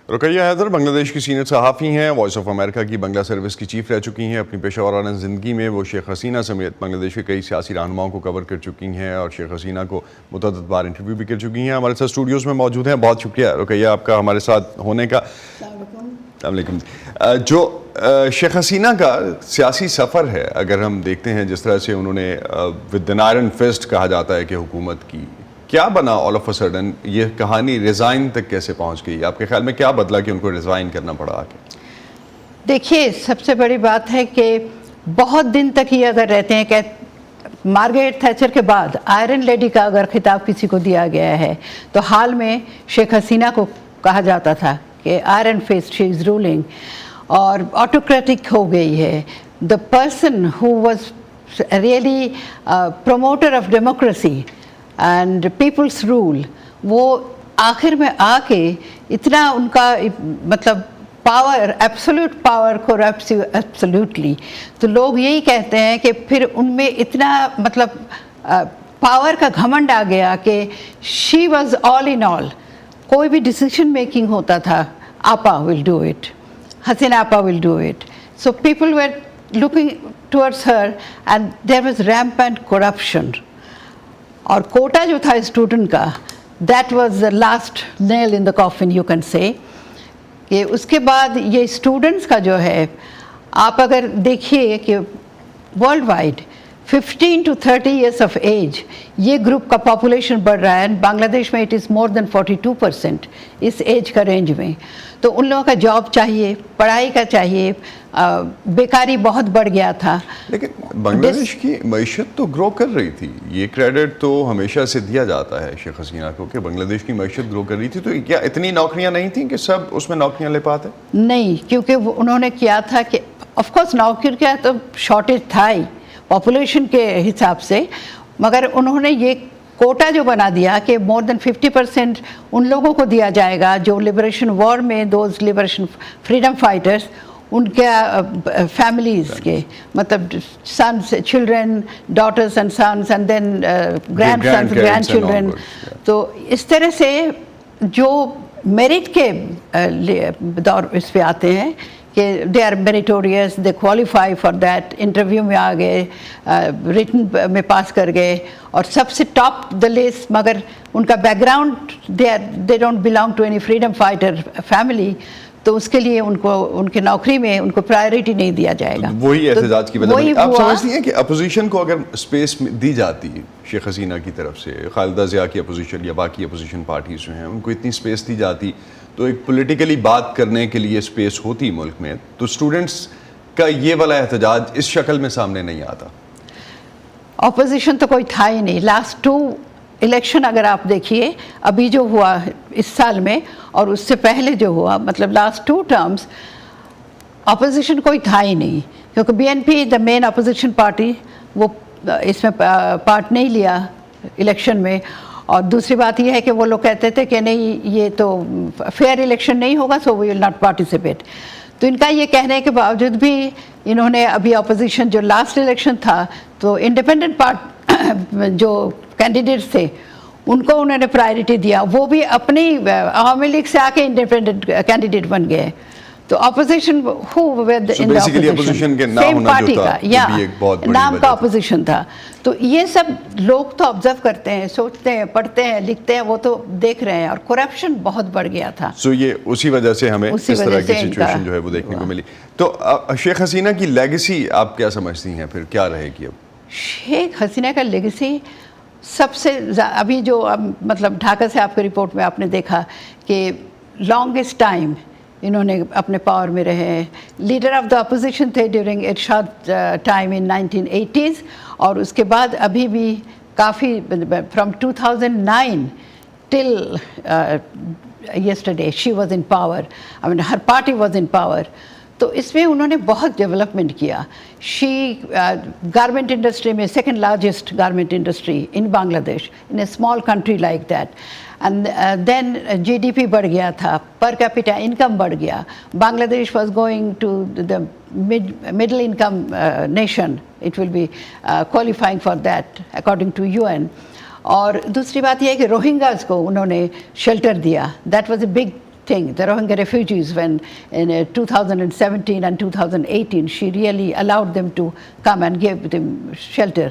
رقیہ حیدر بنگلہ دیش کی سینئر صحافی ہیں، وائس آف امریکہ کی بنگلہ سروس کی چیف رہ چکی ہیں۔ اپنی پیشہ ورانہ زندگی میں وہ شیخ حسینہ سمیت بنگلہ دیش کے کئی سیاسی رہنماؤں کو کور کر چکی ہیں اور شیخ حسینہ کو متعدد بار انٹرویو بھی کر چکی ہیں۔ ہمارے ساتھ اسٹوڈیوز میں موجود ہیں۔ بہت شکریہ رقیہ آپ کا ہمارے ساتھ ہونے کا۔ السلام علیکم۔ جو شیخ حسینہ کا سیاسی سفر ہے، اگر ہم دیکھتے ہیں جس طرح سے انہوں نے ود این آئرن فسٹ کہا جاتا ہے کہ حکومت کی، کیا بنا آل آف اے سڈن؟ یہ کہانی ریزائن تک کیسے پہنچ گئی؟ آپ کے خیال میں کیا بدلا کہ ان کو ریزائن کرنا پڑا آگے؟ دیکھیے، سب سے بڑی بات ہے کہ بہت دن تک یہ اگر رہتے ہیں کہ مارگریٹ تھیچر کے بعد آئرن لیڈی کا اگر خطاب کسی کو دیا گیا ہے تو حال میں شیخ حسینہ کو کہا جاتا تھا کہ iron fist she is ruling, اور آٹوکریٹک ہو گئی ہے۔ The person who was really promoter of democracy and people's rule, وہ آخر میں آ کے اتنا ان کا مطلب power, absolute power corrupts you absolutely، تو لوگ یہی کہتے ہیں کہ پھر ان میں اتنا مطلب پاور کا گھمنڈ آ گیا کہ شی واز آل ان آل۔ کوئی بھی ڈیسیشن میکنگ ہوتا تھا، آپا ول ڈو اٹ، حسینہ آپا will do it, so people were looking towards her and there was rampant corruption۔ اور کوٹا جو تھا اسٹوڈنٹ کا، that was the last nail in the coffin you can say, کہ اس کے بعد یہ اسٹوڈنٹس کا جو ہے، آپ اگر دیکھیے کہ world wide 15 to 30 years of age یہ گروپ کا پاپولیشن بڑھ رہا ہے۔ بنگلہ دیش میں اٹ از مور دین 42% اس ایج کا رینج میں۔ تو ان لوگوں کا جاب چاہیے، پڑھائی کا چاہیے، بیکاری بہت بڑھ گیا تھا۔ لیکن بنگلہ دیش کی معیشت تو گرو کر رہی تھی، یہ کریڈٹ تو ہمیشہ سے دیا جاتا ہے شیخ حسینہ کو کہ بنگلہ دیش کی معیشت گرو کر رہی تھی، تو کیا اتنی نوکریاں نہیں تھیں کہ سب اس میں نوکریاں لے پاتے؟ نہیں، کیونکہ انہوں نے کیا تھا کہ آف کورس نوکری کا تو شارٹیج تھا ہی پاپولیشن کے حساب سے، مگر انہوں نے یہ کوٹا جو بنا دیا کہ مور دین 50% ان لوگوں کو دیا جائے گا جو لبریشن وار میں، دوز لبریشن فریڈم فائٹرز، ان کے فیملیز کے مطلب sons, children, daughters and sons and then grandsons, grandchildren. تو اس طرح سے جو میرٹ کے دور اس پہ آتے ہیں کہ they are meritorious, they qualify for that, interview میں آ گئے، ریٹن میں پاس کر گئے اور سب سے ٹاپ دا لسٹ، مگر ان کا background they don't belong to any freedom fighter family, تو اس کے لیے ان کو ان کے نوکری میں ان کو پرائیورٹی نہیں دیا جائے گا۔ وہی احتجاج کی وجہ آپ سمجھتی ہیں کہ اپوزیشن کو اگر اسپیس دی جاتی شیخ حسینہ کی طرف سے، خالدہ ضیاء کی اپوزیشن یا باقی اپوزیشن پارٹیز جو ہیں، ان کو اتنی اسپیس دی جاتی تو ایک پولیٹیکلی بات کرنے کے لیے اسپیس ہوتی ملک میں، تو اسٹوڈنٹس کا یہ والا احتجاج اس شکل میں سامنے نہیں آتا؟ اپوزیشن تو کوئی تھا ہی نہیں۔ لاسٹ 2 الیکشن اگر آپ دیکھیے، ابھی جو ہوا اس سال میں اور اس سے پہلے جو ہوا، مطلب لاسٹ 2 ٹرمز اپوزیشن کوئی تھا ہی نہیں، کیونکہ B N P the main opposition party وہ اس میں پارٹ نہیں لیا الیکشن میں۔ اور دوسری بات یہ ہے کہ وہ لوگ کہتے تھے کہ نہیں، یہ تو فیئر الیکشن نہیں ہوگا، سو وی ول ناٹ پارٹیسپیٹ۔ تو ان کا یہ کہنے کے باوجود بھی انہوں نے ابھی اپوزیشن جو لاسٹ الیکشن تھا تو انڈیپینڈنٹ جو کینڈیڈیٹس تھے ان کو انہوں نے پرائیورٹی دیا، وہ بھی اپنی عوامی لیگ سے آ کے انڈیپینڈنٹ کینڈیڈیٹ بن گئے۔ تو اپوزیشن سیم پارٹی کا یا نام کا اپوزیشن تھا۔ تو یہ سب لوگ تو آبزرو کرتے ہیں، سوچتے ہیں، پڑھتے ہیں، لکھتے ہیں، وہ تو دیکھ رہے ہیں، اور کرپشن بہت بڑھ گیا تھا۔ سو یہ اسی وجہ سے ہمیں اس طرح کی سچویشن جو ہے وہ دیکھنے کو ملی۔ تو شیخ حسینہ کی لیگیسی آپ کیا سمجھتی ہیں پھر کیا رہے گی اب؟ شیخ حسینہ کا لیگیسی سب سے ابھی جو مطلب ڈھاکہ سے آپ کے رپورٹ میں آپ نے دیکھا کہ لانگسٹ ٹائم انہوں نے اپنے پاور میں رہے ہیں، لیڈر آف دا اپوزیشن تھے during Ershad time in 1980s، اور اس کے بعد ابھی بھی کافی from 2009 till yesterday she was in power, I mean her party was in power. تو اس میں انہوں نے بہت ڈیولپمنٹ کیا۔ گارمنٹ انڈسٹری میں second largest garment industry in Bangladesh, in a small country like that, and then G D P بڑھ گیا تھا، پر کیپیٹا انکم بڑھ گیا۔ Bangladesh was going to the middle income nation, it will be qualifying for that according to UN۔ اور دوسری بات یہ ہے کہ روہنگاز کو انہوں نے شیلٹر دیا، that was a big thing. The Rohingya refugees, when in 2017 and 2018, she really allowed them to come and gave them shelter.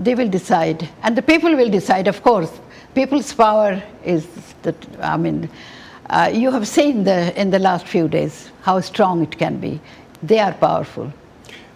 they will decide and the people will decide. Of course, people's power is the, I mean, you have seen in the last few days how strong it can be. They are powerful.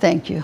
Thank you.